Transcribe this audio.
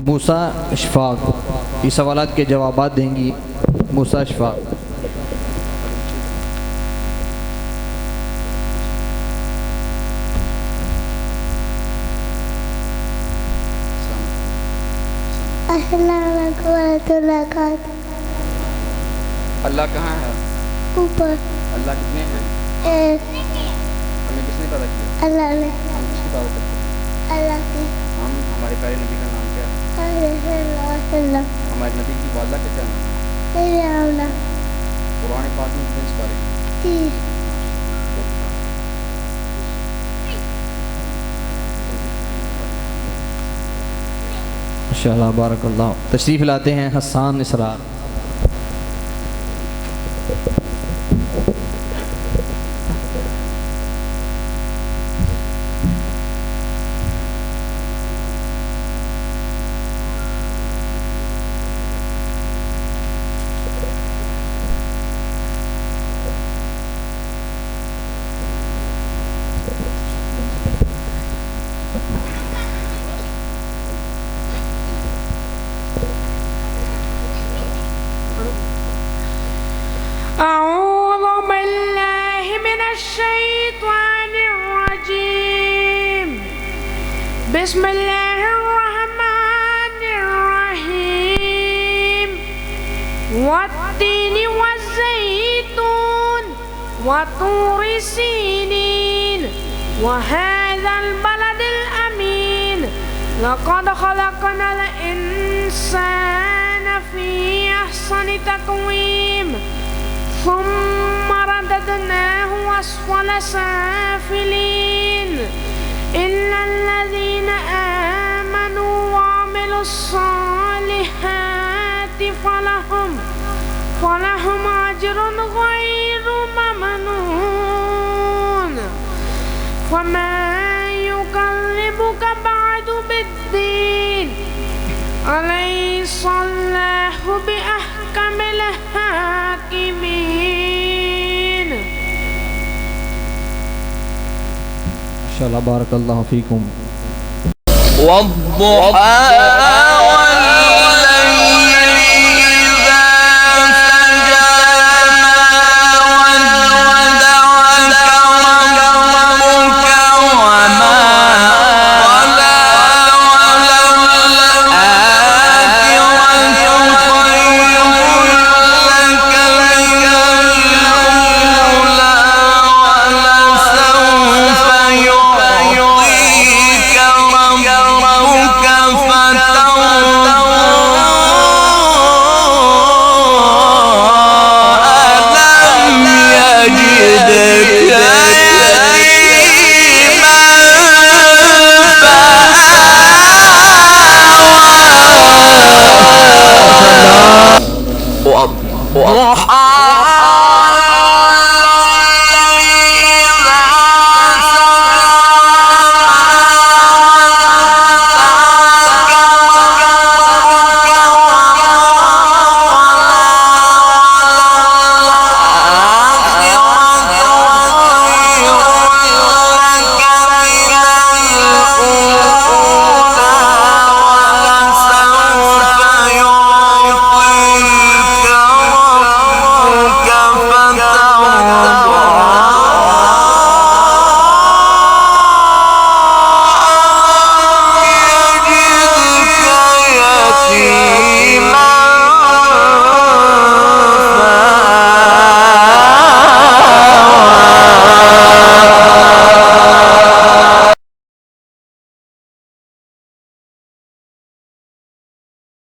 मूसा इशफाक ये सवालात के जवाबात देंगी मूसा इशफाक। अल्लाह कहाँ है? ऊपर। अल्लाह कितने हैं? हमें किसने पैदा किया? अल्लाह ने। हम किसकी इबादत करते हैं? अल्लाह की। हम हमारे प्यारे नबी का नाम क्या है? हमारे नबी की वालदा का क्या नाम है? कुरान पाक में कितने सिपारे हैं? माशाअल्लाह बारकल्लाह। तशरीफ़ लाते हैं हसन इसरार। أعوذ بالله من الشيطان الرجيم. بسم الله الرحمن الرحيم. والتين والزيتون وطور سينين وهذا البلد الأمين. لقد خلقنا الإنسان في أحسن تقويم ثم رددناه أسفل سافلين إلا الذين آمنوا وعملوا الصالحات فلهم أجر غير ممنون. فما يكذبك بعد بالدين أليس الله بأحكم الحاكمين. माशाअल्लाह बारकल्लाहु फीकुम। والضحى